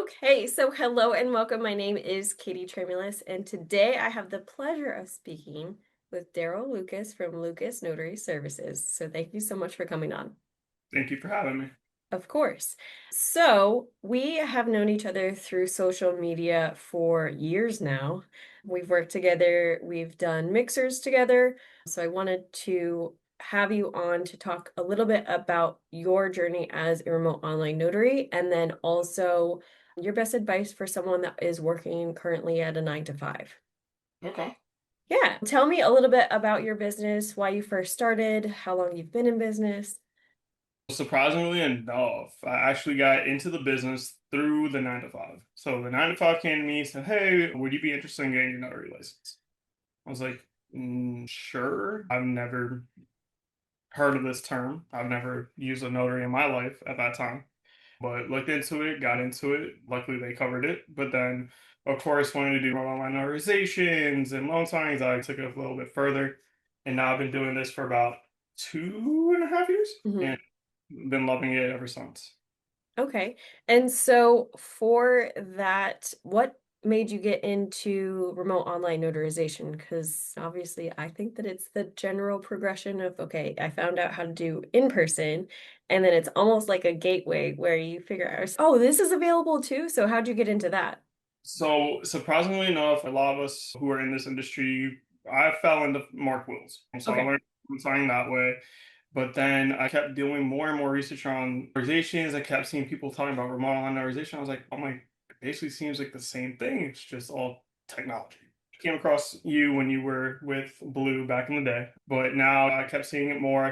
Okay, so hello and welcome. My name is Katie Tremulous, and today I have the pleasure of speaking with Darrall Lucas from Lucas Notary Services. So thank you so much for coming on. Thank you for having me. Of course. So we have known each other through social media for years now. We've worked together, we've done mixers together. So I wanted to have you on to talk a little bit about your journey as a remote online notary and then also your best advice for someone that is working currently at a 9 to 5. Okay. Yeah, tell me a little bit about your business, why you first started, how long you've been in business. Surprisingly enough, I actually got into the business through the 9 to 5. So the 9 to 5 came to me and said, "Hey, would you be interested in getting your notary license?" I was like, sure. I've never heard of this term. I've never used a notary in my life at that time, but looked into it, got into it. Luckily, they covered it. But then, of course, wanted to do online notarizations and loan signings. I took it a little bit further, and now I've been doing this for about 2.5 years, and Mhm. been loving it ever since. Okay. And so for that, what made you get into remote online notarization? Because obviously, I think that it's the general progression of, okay, I found out how to do in person, and then it's almost like a gateway where you figure out, oh, this is available too. So how'd you get into that? So, surprisingly enough, a lot of us who are in this industry, I fell into Mark Wills. So I Okay. learned signing that way. But then I kept doing more and more research on organizations. I kept seeing people talking about remote online organization. I was like, oh my, it basically seems like the same thing. It's just all technology. Came across you when you were with Blue back in the day, but now I kept seeing it more.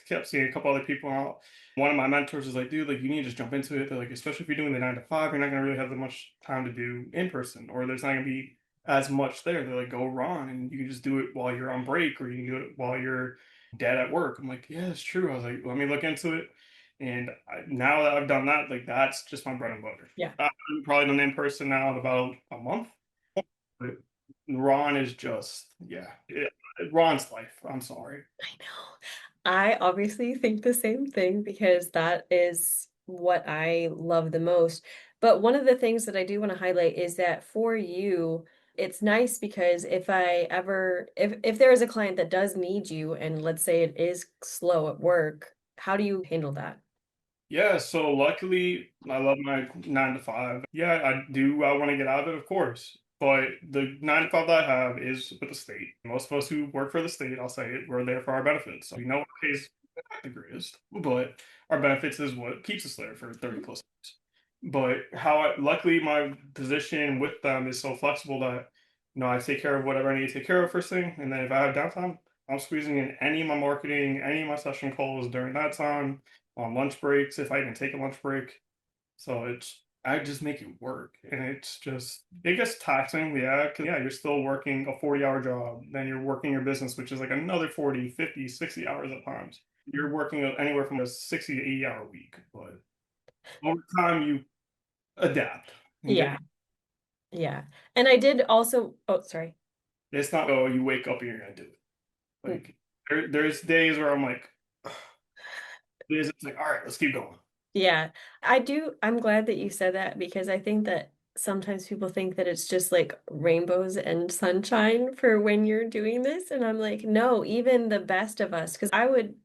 Kept seeing a couple other people out. One of my mentors was like, dude, like you need to just jump into it. They're like, especially if you're doing the 9 to 5, you're not gonna really have that much time to do in person, or there's not gonna be as much there. They're like, go run and you can just do it while you're on break, or you can do it while you're dead at work. I'm like, yeah, it's true. I was like, let me look into it. And now that I've done that, like that's just my bread and butter. Yeah. I've probably done in person now in about a month. But Ron is just, yeah, Ron's life. I'm sorry. I know. I obviously think the same thing because that is what I love the most. But one of the things that I do want to highlight is that for you, it's nice because if there is a client that does need you and let's say it is slow at work, how do you handle that? Yeah, so luckily, I love my 9 to 5. Yeah, I do. I want to get out of it, of course. But the 9 to 5 that I have is with the state. Most of us who work for the state, I'll say it, we're there for our benefits. So we know what pays the greatest, but our benefits is what keeps us there for 30 Mhm. plus years. But luckily, my position with them is so flexible that, I take care of whatever I need to take care of first thing. And then if I have downtime, I'm squeezing in any of my marketing, any of my session calls during that time on lunch breaks if I even take a lunch break. So I just make it work. And it gets taxing. Yeah. 'Cause, yeah, you're still working a 40-hour job. Then you're working your business, which is like another 40, 50, 60 hours at times. You're working anywhere from a 60 to 80-hour week. But over time, you adapt and get, Yeah, yeah. And I did also, oh, sorry. it's not, oh, you wake up and you're going to do it. Like, there's days where I'm like, days it's like, all right, let's keep going. Yeah, I do. I'm glad that you said that because I think that sometimes people think that it's just like rainbows and sunshine for when you're doing this. And I'm like, no, even the best of us, because I would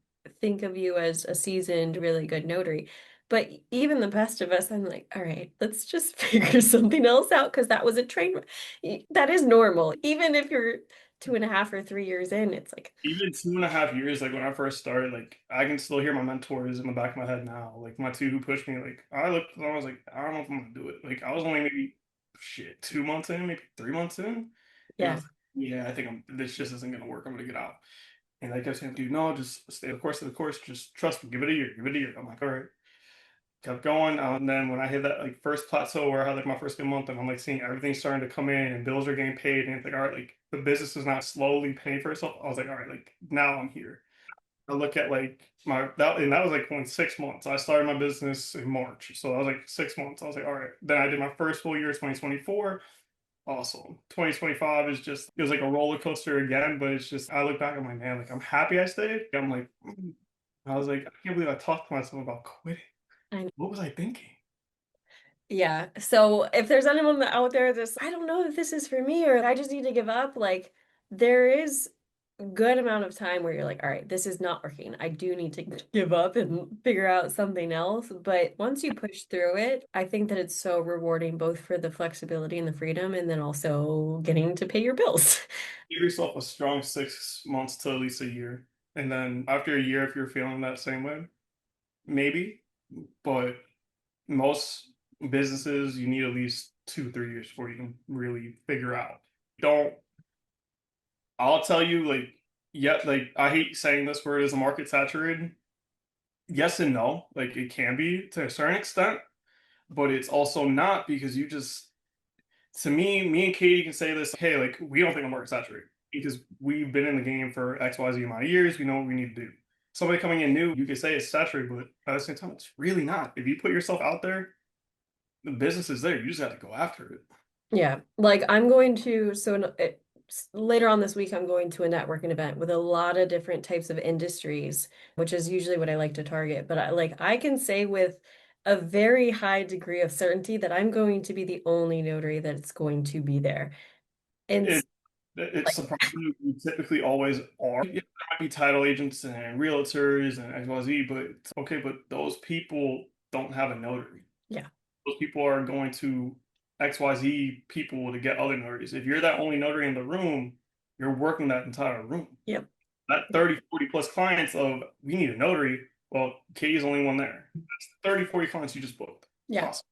think of you as a seasoned, really good notary. But even the best of us, I'm like, all right, let's just figure something else out because that was a train wreck. That is normal. Even if you're 2.5 or 3 years in, it's like, Even 2.5 years, like when I first started, like I can still hear my mentors in the back of my head now. Like my two who pushed me, like I looked and I was like, I don't know if I'm gonna do it. Like I was only maybe 2 months in, maybe 3 months in. And I yeah, was like, yeah, I think this just isn't gonna work. I'm gonna get out. And they kept saying, dude, no, just stay the course, just trust me, give it a year, give it a year. I'm like, all right. Kept going. And then when I hit that like first plateau where I had like my first good month and I'm like seeing everything starting to come in and bills are getting paid and it's like, all right, like the business is not slowly paying for itself. I was like, all right, like now I'm here. I look at like that was like only 6 months. I started my business in March. So that was like 6 months. I was like, all right. Then I did my first full year, 2024. Awesome. 2025 is just it was like a roller coaster again, but it's just I look back, I'm like, man, like I'm happy I stayed. I'm like, I was like, I can't believe I talked to myself about quitting. I What was I thinking? Yeah. So if there's anyone out there that's, I don't know if this is for me or I just need to give up, like there is a good amount of time where you're like, all right, this is not working. I do need to give up and figure out something else. But once you push through it, I think that it's so rewarding both for the flexibility and the freedom and then also getting to pay your bills. Give yourself a strong 6 months to at least a year. And then after a year, if you're feeling that same way, maybe. But most businesses, you need at least 2, 3 years before you can really figure out. Don't, I'll tell you, like, yeah, like, I hate saying this word is a market saturated. Yes and no. Like, it can be to a certain extent, but it's also not because you just, to me and Katie can say this, hey, like, we don't think the market's saturated because we've been in the game for XYZ amount of years. We know what we need to do. Somebody coming in new, you could say it's saturated, but at the same time, it's really not. If you put yourself out there, the business is there. You just have to go after it. Yeah, like I'm going to, later on this week, I'm going to a networking event with a lot of different types of industries, which is usually what I like to target. But I can say with a very high degree of certainty that I'm going to be the only notary that's going to be there. And It, it's like, surprising. We typically always are. Yeah, there might be title agents and realtors and XYZ, but okay, but those people don't have a notary. yeah, Those people are going to XYZ people to get other notaries. If you're that only notary in the room, you're working that entire room. yep, That 30, 40 plus clients of we need a notary, well, Katie's the only one there. That's 30, 40 clients you just booked. It's yeah. awesome.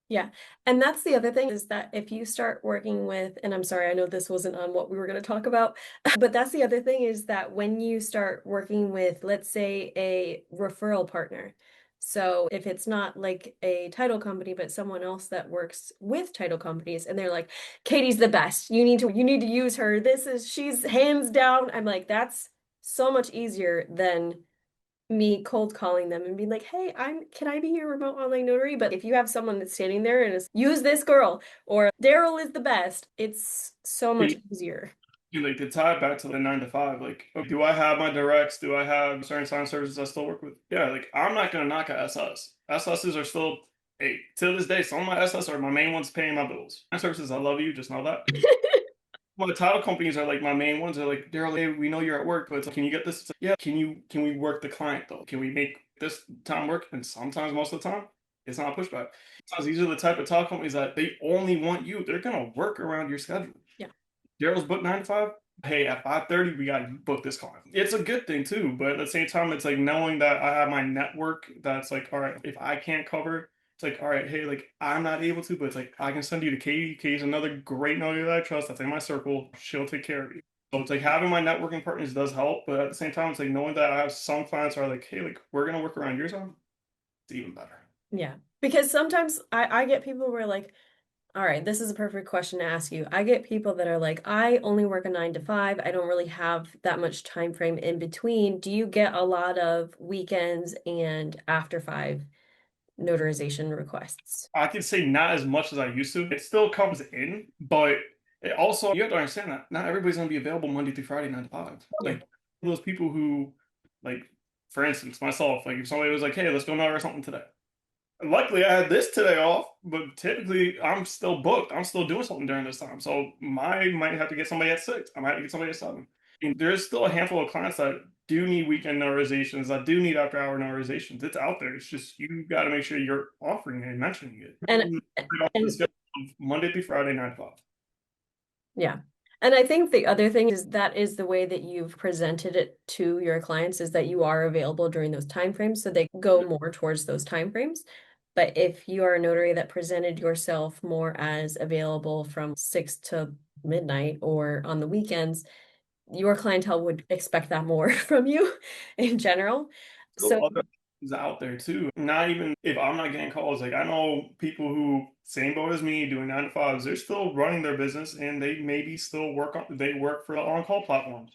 Yeah. And that's the other thing is that if you start working with, and I'm sorry, I know this wasn't on what we were going to talk about, but that's the other thing is that when you start working with, let's say, a referral partner. So if it's not like a title company, but someone else that works with title companies and they're like, Katie's the best. You need to use her. She's hands down. I'm like, that's so much easier than me cold calling them and being like, "Hey, can I be your remote online notary?" But if you have someone that's standing there and is use this girl or Darrell is the best, it's so much easier. Like to tie it back to the 9 to 5, like, okay, do I have my directs? Do I have certain sign services I still work with? Yeah, like I'm not gonna knock at SS. SSs are still, hey, till this day, some of my SS are my main ones paying my bills. Sign services, I love you, just know that. My title companies are like my main ones. They're like, Darrell, hey, we know you're at work, but can you get this? It's like, yeah, can we work the client though? Can we make this time work? And sometimes, most of the time, it's not pushback. Sometimes these are the type of title companies that they only want you. They're gonna work around your schedule. Yeah. Daryl's booked 9 to 5. Hey, at 5:30, we got to book this client. It's a good thing too, but at the same time, it's like knowing that I have my network that's like, all right, if I can't cover, it's like, all right, hey, like I'm not able to, but it's like I can send you to Katie. Katie's another great notary that I trust that's in my circle. She'll take care of you. So it's like having my networking partners does help, but at the same time, it's like knowing that I have some clients are like, hey, like we're gonna work around your time. It's even better. Yeah. Because sometimes I get people who are like, all right, this is a perfect question to ask you. I get people that are like, I only work a 9 to 5. I don't really have that much time frame in between. Do you get a lot of weekends and after five notarization requests? I can say not as much as I used to. It still comes in, but it also you have to understand that not everybody's gonna be available Monday through Friday, 9 to 5. Yeah. Like those people who, like, for instance, myself, like if somebody was like, "Hey, let's go know or something today." Luckily, I had this today off, but typically I'm still booked. I'm still doing something during this time, so I might have to get somebody at 6. I might have to get somebody at 7. And there's still a handful of clients that do need weekend notarizations, that do need after-hour notarizations. It's out there. It's just you got to make sure you're offering it and mentioning it. And The and schedule of Monday through Friday, 9 to 5. yeah. And I think the other thing is that is the way that you've presented it to your clients is that you are available during those time frames, so they go more towards those time frames. But if you are a notary that presented yourself more as available from 6 to midnight or on the weekends, your clientele would expect that more from you in general. Still So other things out there too. Not even if I'm not getting calls. Like I know people who same boat as me doing 9 to 5s. They're still running their business and they maybe still work on. They work for the on-call platforms,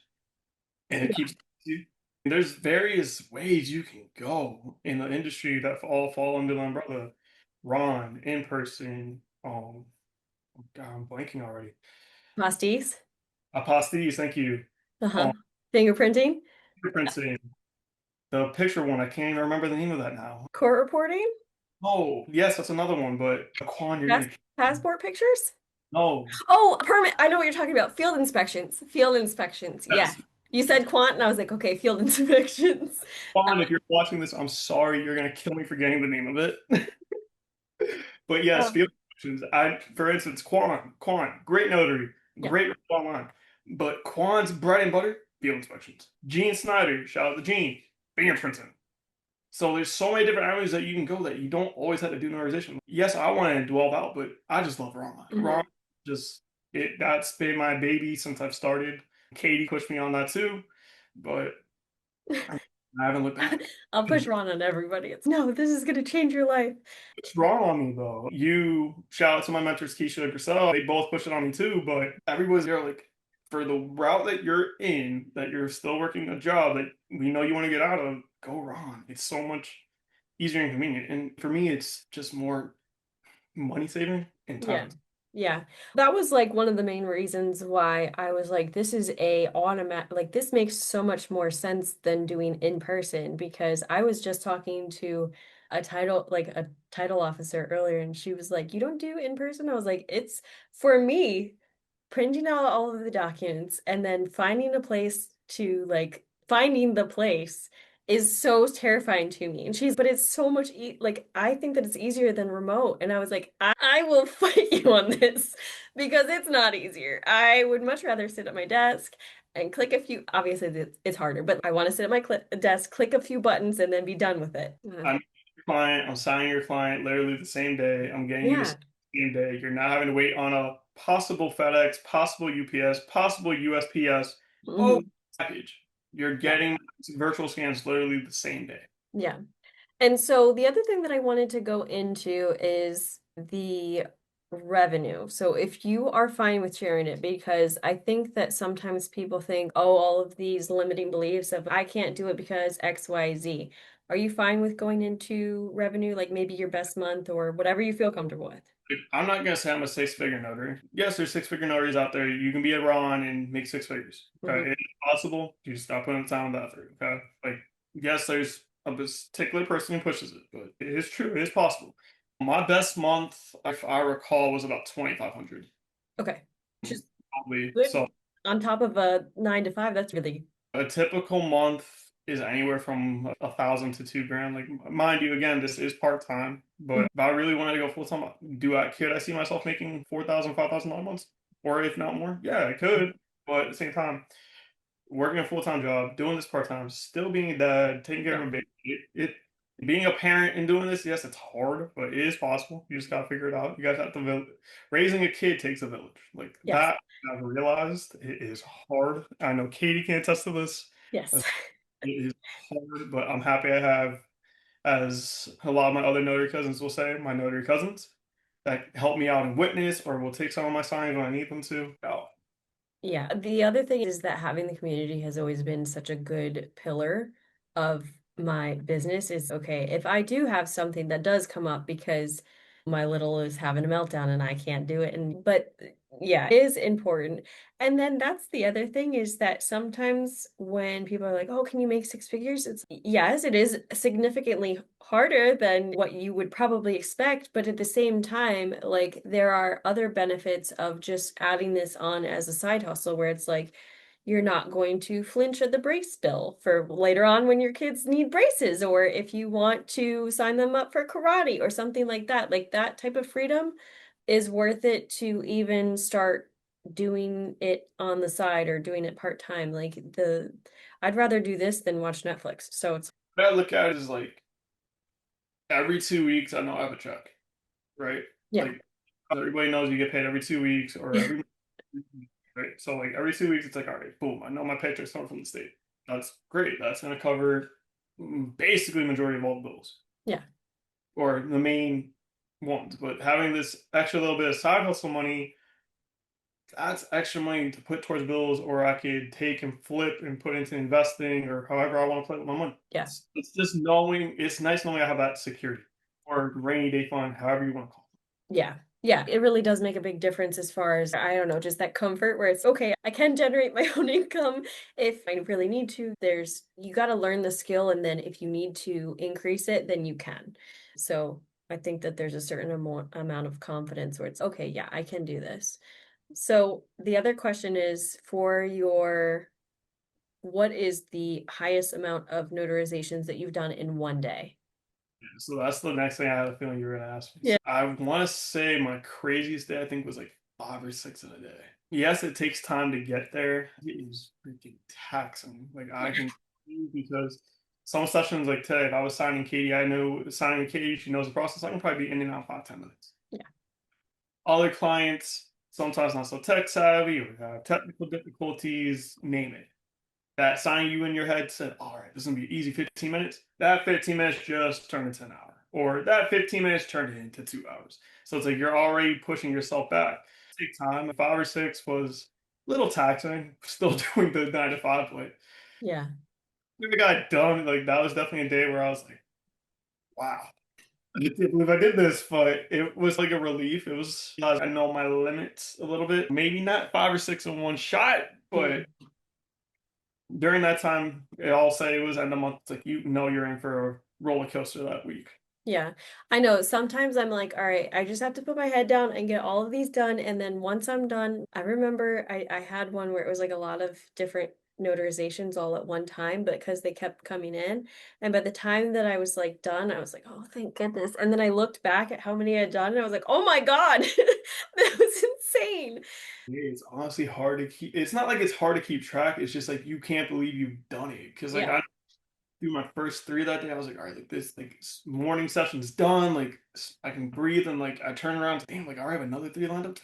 and it keeps you. There's various ways you can go in the industry that all fall under the umbrella. Ron, in person. God, I'm blanking already. pasties, Apostilles, thank you. uh-huh. Um, Fingerprinting, Princeton. The picture one, I can't even remember the name of that now. court reporting. Oh, yes, that's another one. But Quan, you're Pass gonna passport pictures? no. Oh, permit. I know what you're talking about. Field inspections. Field inspections. Yeah. Yes. You said quant, and I was like, okay, field inspections. Quan, if you're watching this, I'm sorry. You're gonna kill me for getting the name of it. But yes, Oh, field inspections. For instance, Quan, great notary, yeah. great online. But Quan's bread and butter, field inspections. Gene Snyder, shout out to Gene, fingerprinting. So there's so many different avenues that you can go that you don't always have to do notarization. Yes, I want to delve out, but I just love Ron. Ron Mhm. just that's been my baby since I've started. Katie pushed me on that too, but I haven't looked back. I'll push Ron on everybody. It's no, this is gonna change your life. It's wrong on me though. You shout out to my mentors Keisha and Grisel. They both push it on me too, but everybody's there like for the route that you're in, that you're still working a job that we know you want to get out of, go Ron. It's so much easier and convenient. And for me, it's just more money saving and Yeah. time. Yeah. That was like one of the main reasons why I was like, this is a automatic, like this makes so much more sense than doing in person because I was just talking to a title officer earlier and she was like, you don't do in person? I was like, it's for me printing out all of the documents and then finding a place to like finding the place is so terrifying to me. And she's, but it's so much like I think that it's easier than remote. And I was like, I will fight you on this because it's not easier. I would much rather sit at my desk and click a few, obviously it's harder, but I want to sit at my desk, click a few buttons and then be done with it. I'm your client, I'm signing your client literally the same day. I'm getting you the Yeah. same day. You're not having to wait on a possible FedEx, possible UPS, possible USPS. Oh, Hmm. package. You're Yeah. getting virtual scans literally the same day. Yeah. And so the other thing that I wanted to go into is the revenue. So if you are fine with sharing it, because I think that sometimes people think, oh, all of these limiting beliefs of I can't do it because X, Y, Z. Are you fine with going into revenue, like maybe your best month or whatever you feel comfortable with? I'm not gonna say I'm a six-figure notary. Yes, there's six-figure notaries out there. You can be a Ron and make six figures. Hmm. Okay, it's possible. You just stop putting the time on that through. Okay, like yes, there's a particular person who pushes it, but it is true. It is possible. My best month, if I recall, was about 2,500. Okay. Which is Probably. So good on top of a 9 to 5. That's really, a typical month is anywhere from 1,000 to 2 grand. Like, mind you, again, this is part time, but mhm. if I really wanted to go full time, could I see myself making 4,000, 5,000 a month, or if not more? Yeah, I could. But at the same time, working a full time job, doing this part time, still being a dad, taking care Yeah. of a baby, being a parent and doing this, yes, it's hard, but it is possible. You just gotta figure it out. You guys have to raising a kid takes a village. Like Yes. that, I've realized it is hard. I know Katie can attest to this. Yes. It is hard, but I'm happy I have, as a lot of my other notary cousins will say, my notary cousins that help me out in witness or will take some of my signings when I need them to. Oh, Yeah, the other thing is that having the community has always been such a good pillar of my business is okay, if I do have something that does come up because my little is having a meltdown and I can't do it and but yeah, it is important. And then that's the other thing is that sometimes when people are like, "Oh, can you make six figures?" It's yes, it is significantly harder than what you would probably expect, but at the same time, like there are other benefits of just adding this on as a side hustle where it's like you're not going to flinch at the brace bill for later on when your kids need braces, or if you want to sign them up for karate or something like that. Like that type of freedom is worth it to even start doing it on the side or doing it part-time. Like I'd rather do this than watch Netflix. So it's what I look at it is like every 2 weeks, I know I have a check, right? yeah. Like everybody knows you get paid every 2 weeks or every right. So like every 2 weeks, it's like, all right, boom, I know my paycheck's coming from the state. That's great. That's gonna cover basically majority of all the bills Yeah. or the main ones. But having this extra little bit of side hustle money, that's extra money to put towards bills, or I could take and flip and put into investing or however I want to play with my money. Yeah. It's just knowing it's nice knowing I have that security or rainy day fund, however you want to call Yeah. Yeah, it really does make a big difference as far as, I don't know, just that comfort where it's okay, I can generate my own income if I really need to. You got to learn the skill, and then if you need to increase it, then you can. So I think that there's a certain amount of confidence where it's okay, yeah, I can do this. So the other question is for your, what is the highest amount of notarizations that you've done in one day? So that's the next thing I had a feeling you were gonna ask me. Yeah. So I want to say my craziest day I think was like 5 or 6 in a day. Yes, it takes time to get there. It is freaking taxing. Like I can because some sessions like today, if I was signing Katie, I know signing with Katie, she knows the process. I can probably be in and out 5, 10 minutes. Yeah. Other clients, sometimes not so tech savvy or have technical difficulties, name it. That sign you in your head said, all right, this is gonna be easy 15 minutes. That 15 minutes just turned into an hour. Or that 15 minutes turned into 2 hours. So it's like you're already pushing yourself back. Take time. 5 or 6 was a little taxing, still doing the 9 to 5, but Yeah. I got done. Like that was definitely a day where I was like, wow. I can't believe I did this, but it was like a relief. It was I know my limits a little bit. Maybe not 5 or 6 in one shot, but Mm. during that time, I'll say it was end of month. It's like you know you're in for a roller coaster that week. Yeah, I know. Sometimes I'm like, all right, I just have to put my head down and get all of these done. And then once I'm done, I remember I had one where it was like a lot of different notarizations all at one time, but because they kept coming in. And by the time that I was like done, I was like, oh, thank goodness. And then I looked back at how many I had done and I was like, oh my God, that was insane. It's honestly hard to keep. It's not like it's hard to keep track. It's just like you can't believe you've done it. Because like Yeah. I through my first 3 that day, I was like, all right, like this like morning session's done. Like I can breathe, and like I turn around, damn, like all right, I have another 3 lined up.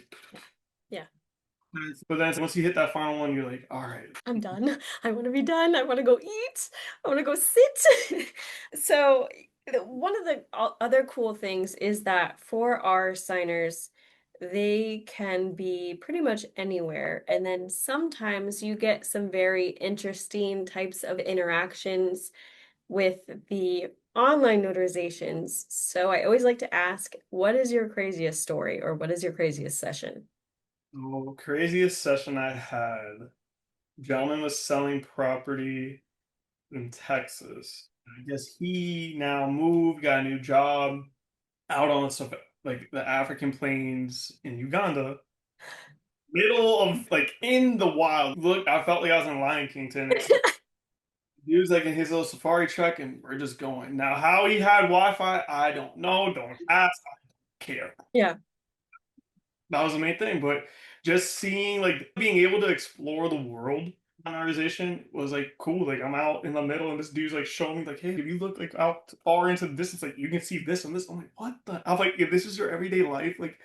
Yeah. But then once you hit that final one, you're like, all right. I'm done. I want to be done. I want to go eat. I want to go sit. So, one of the other cool things is that for our signers, they can be pretty much anywhere. And then sometimes you get some very interesting types of interactions with the online notarizations. So, I always like to ask, what is your craziest story or what is your craziest session? Oh, craziest session I had. Gentleman was selling property in Texas. I guess he now moved, got a new job out on some like the African plains in Uganda, middle of like in the wild. Look, I felt like I was in Lion King to an extent. He was like in his little safari truck, and we're just going. Now, how he had Wi-Fi, I don't know. Don't ask. I don't care. Yeah. That was the main thing. But just seeing like being able to explore the world on organization was like cool. Like I'm out in the middle and this dude's like showing me like, hey, if you look like out far into the distance, like you can see this and this. I'm like, what the? I'm like, if this is your everyday life, like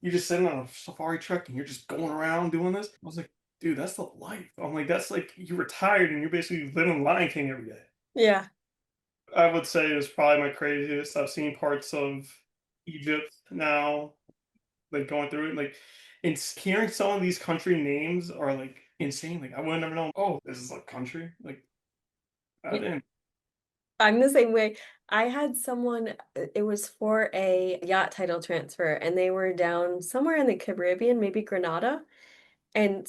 you're just sitting on a safari truck and you're just going around doing this. I was like, dude, that's the life. I'm like, that's like you retired and you're basically living Lion King every day. Yeah. I would say it's probably my craziest. I've seen parts of Egypt now like going through it, like and hearing some of these country names are like insane. Like I would never know. Oh, this is a country. Like I Yeah. didn't. I'm the same way. I had someone, it was for a yacht title transfer, and they were down somewhere in the Caribbean, maybe Grenada. And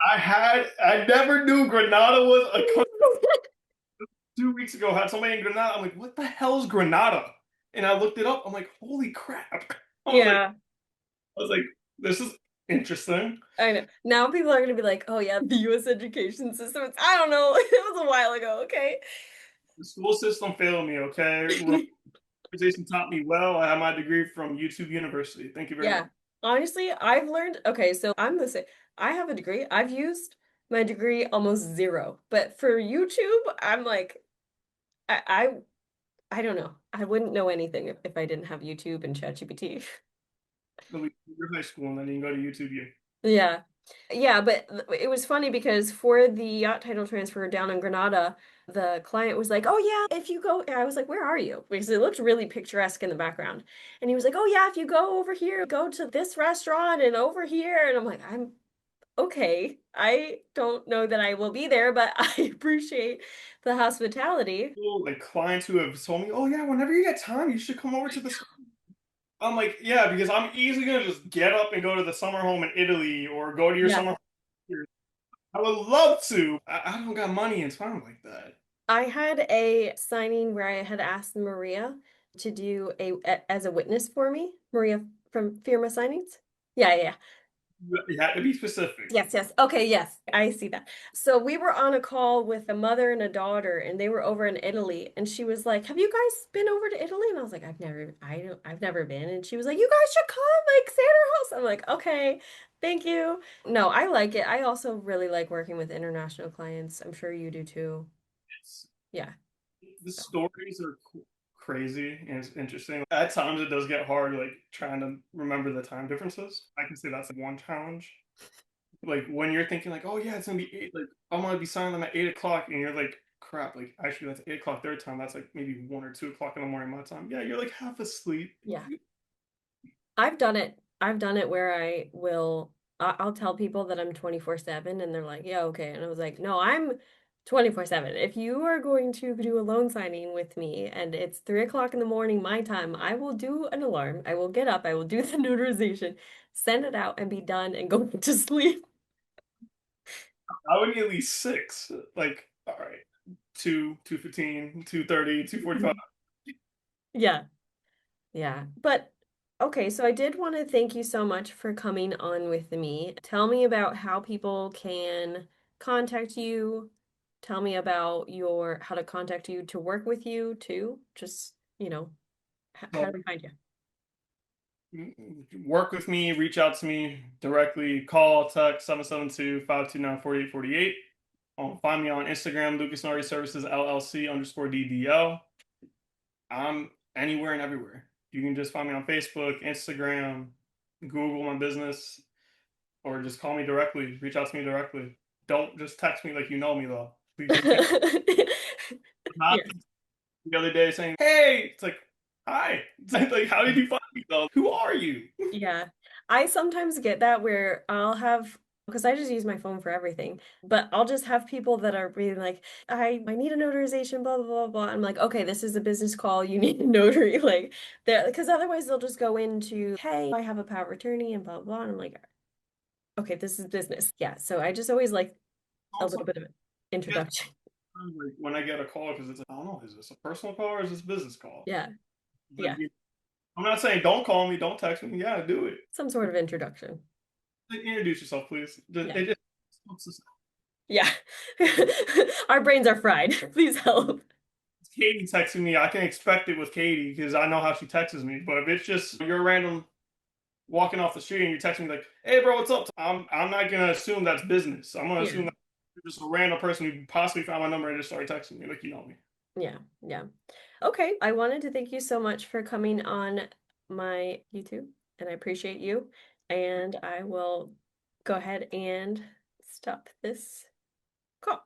I never knew Grenada was a country. 2 weeks ago, I had somebody in Grenada. I'm like, what the hell is Grenada? And I looked it up. I'm like, holy crap. I was like, yeah, I was like, this is interesting. I know. Now people are going to be like, oh, yeah, the US education system. I don't know. It was a while ago. Okay. The school system failed me. Okay, organization taught me well. I have my degree from YouTube University. Thank you very much. Yeah. Honestly, I've learned, okay, so I'm the same. I have a degree. I've used my degree almost zero. But for YouTube, I'm like, I, I don't know. I wouldn't know anything if I didn't have YouTube and ChatGPT. So we your high school and then you can go to YouTube. You. Yeah. Yeah, but it was funny because for the yacht title transfer down in Granada, the client was like, "Oh yeah, if you go," I was like, "Where are you?" Because it looked really picturesque in the background. And he was like, "Oh yeah, if you go over here, go to this restaurant and over here." And I'm like, "I'm okay. I don't know that I will be there, but I appreciate the hospitality." Like clients who have told me, "Oh yeah, whenever you get time, you should come over to this." I'm like, "Yeah," because I'm easily gonna just get up and go to the summer home in Italy or go to your Yeah. summer home here. I would love to. I don't got money and time like that. I had a signing where I had asked Maria. to do as a witness for me, Maria from Firma Signings. Yeah, yeah, yeah. You have to be specific. Yes, yes. Okay, yes. I see that. So we were on a call with a mother and a daughter, and they were over in Italy, and she was like, "Have you guys been over to Italy?" And I was like, I've never been." And she was like, "You guys should come, like, stay at our house." I'm like, "Okay, thank you." No, I like it. I also really like working with international clients. I'm sure you do too. It's, Yeah. the So. stories are crazy and it's interesting. At times, it does get hard, like trying to remember the time differences. I can say that's one challenge. Like when you're thinking, like, oh yeah, it's gonna be eight. Like I'm gonna be signing them at 8 o'clock, and you're like, crap. Like actually, that's 8 o'clock their time. That's like maybe 1 or 2 o'clock in the morning my time. Yeah, you're like half asleep. Yeah. I've done it. I've done it where I'll tell people that I'm 24/7 and they're like, "Yeah, okay." And I was like, "No, I'm 24/7. If you are going to do a loan signing with me and it's 3 o'clock in the morning my time, I will do an alarm. I will get up, I will do the notarization, send it out and be done and go to sleep." I would need at least six. Like, all right, 2:15, 2:30, 2:45. Yeah. Yeah. But okay, so I did want to thank you so much for coming on with me. Tell me about how people can contact you. Tell me about your how to contact you to work with you too. Just, how So do we find you? work with me, reach out to me directly, call, text 772-529-4848. Find me on Instagram, Lucas Notary Services LLC _DDL. I'm anywhere and everywhere. You can just find me on Facebook, Instagram, Google my business, or just call me directly. Reach out to me directly. Don't just text me like you know me though. Please just be not Yeah. the other day saying, "Hey," it's like, "Hi." It's like, how did you find me though? Who are you? Yeah. I sometimes get that where I'll have because I just use my phone for everything, but I'll just have people that are really like, I need a notarization, blah, blah, blah, blah. I'm like, okay, this is a business call. You need a notary. Like, because otherwise they'll just go into, hey, I have a power of attorney and blah, blah. And I'm like, okay, this is business. Yeah. So I just always like a Also, little bit of an yes, introduction. like when I get a call because it's like, I don't know, is this a personal call or is this a business call? Yeah. Like, Yeah. I'm not saying don't call me, don't text me. Yeah, do it. Some sort of introduction. Like, introduce yourself, please. Yeah. It just helps us. Yeah. Our brains are fried. Please help. Katie texting me, I can expect it with Katie because I know how she texts me. But if it's just you're random walking off the street and you're texting me like, "Hey, bro, what's up?" I'm not gonna assume that's business. I'm gonna Yeah. assume that you're just a random person who possibly found my number and just started texting me like you know me. Yeah, yeah. Okay, I wanted to thank you so much for coming on my YouTube, and I appreciate you. And I will go ahead and stop this call.